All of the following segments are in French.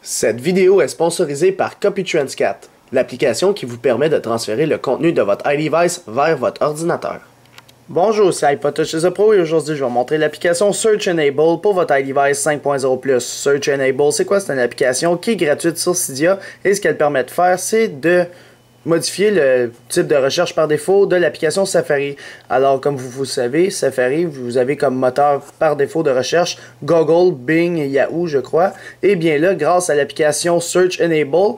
Cette vidéo est sponsorisée par CopyTransCat, l'application qui vous permet de transférer le contenu de votre iDevice vers votre ordinateur. Bonjour, c'est iPodTouch Pro et aujourd'hui je vais vous montrer l'application Search Enable pour votre iDevice 5.0+. Search Enable, c'est quoi? C'est une application qui est gratuite sur Cydia et ce qu'elle permet de faire, c'est de modifier le type de recherche par défaut de l'application Safari. Alors, comme vous savez, Safari, vous avez comme moteur par défaut de recherche Google, Bing et Yahoo, je crois. Et bien là, grâce à l'application Search Enable,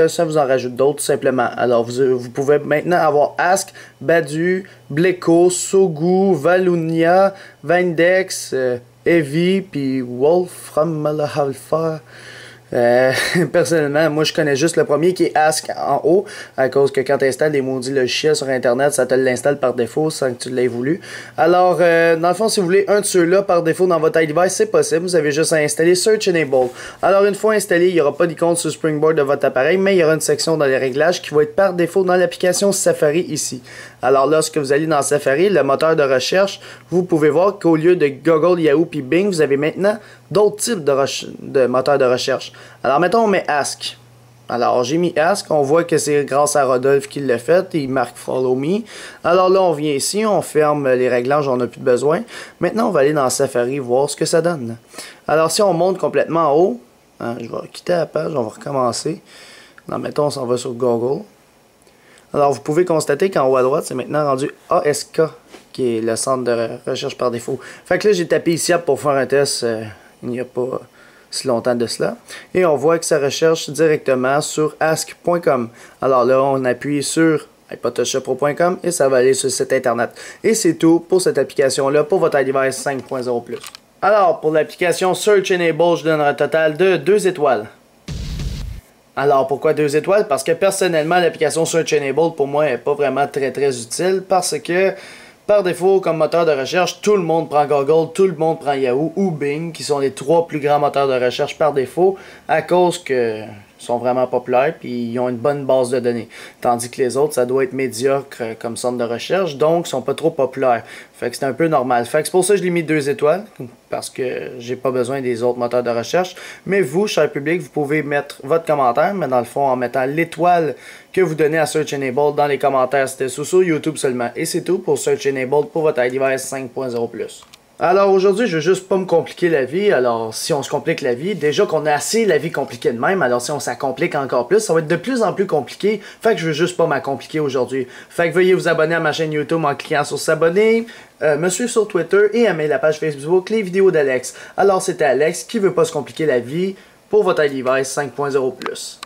ça vous en rajoute d'autres tout simplement. Alors, vous pouvez maintenant avoir Ask, Badu, Bleko, Sogu, Valunia, Vindex, Evi, puis Wolfram Alpha. Personnellement, moi je connais juste le premier qui est Ask en haut, à cause que quand tu installes des maudits logiciels sur internet, ça te l'installe par défaut sans que tu l'aies voulu. Alors, dans le fond, si vous voulez un de ceux-là par défaut dans votre iDevice, c'est possible, vous avez juste à installer Search Enable. Alors, une fois installé, il n'y aura pas d'icône sur le Springboard de votre appareil, mais il y aura une section dans les réglages qui va être par défaut dans l'application Safari ici. Alors, lorsque vous allez dans Safari, le moteur de recherche, vous pouvez voir qu'au lieu de Google, Yahoo puis Bing, vous avez maintenant d'autres types de moteurs de recherche. Alors, mettons, on met Ask. Alors, j'ai mis Ask. On voit que c'est grâce à Rodolphe qui l'a fait. Il marque Follow Me. Alors là, on vient ici. On ferme les réglages. On n'a plus de besoin. Maintenant, on va aller dans Safari voir ce que ça donne. Alors, si on monte complètement en haut, je vais quitter la page. On va recommencer. Alors, mettons, on s'en va sur Google. Alors, vous pouvez constater qu'en haut à droite, c'est maintenant rendu ASK, qui est le centre de recherche par défaut. Fait que là, j'ai tapé ici pour faire un test. Il n'y a pas si longtemps de cela. Et on voit que ça recherche directement sur ask.com. Alors là, on appuie sur iPodTouchPro.com et ça va aller sur le site internet. Et c'est tout pour cette application-là pour votre iDevice 5.0+. Alors, pour l'application Search Enable, je donne un total de 2 étoiles. Alors, pourquoi 2 étoiles? Parce que personnellement, l'application Search Enable, pour moi, n'est pas vraiment très utile parce que, par défaut, comme moteur de recherche, tout le monde prend Google, tout le monde prend Yahoo ou Bing, qui sont les 3 plus grands moteurs de recherche par défaut, à cause que sont vraiment populaires puis ils ont une bonne base de données. Tandis que les autres, ça doit être médiocre comme centre de recherche, donc ils sont pas trop populaires. Fait que c'est un peu normal. Fait que c'est pour ça que je l'ai mis 2 étoiles, parce que j'ai pas besoin des autres moteurs de recherche. Mais vous, cher public, vous pouvez mettre votre commentaire, mais dans le fond, en mettant l'étoile que vous donnez à Search Enable dans les commentaires, c'était sur YouTube seulement. Et c'est tout pour Search Enable pour votre iDevice 5.0+. Alors aujourd'hui, je veux juste pas me compliquer la vie. Alors si on se complique la vie, déjà qu'on a assez la vie compliquée de même, alors si on s'accomplique encore plus, ça va être de plus en plus compliqué. Fait que je veux juste pas m'accompliquer aujourd'hui. Fait que veuillez vous abonner à ma chaîne YouTube en cliquant sur s'abonner, me suivre sur Twitter et aimer la page Facebook Les Vidéos d'Alex. Alors c'était Alex qui veut pas se compliquer la vie pour votre iDevice 5.0+.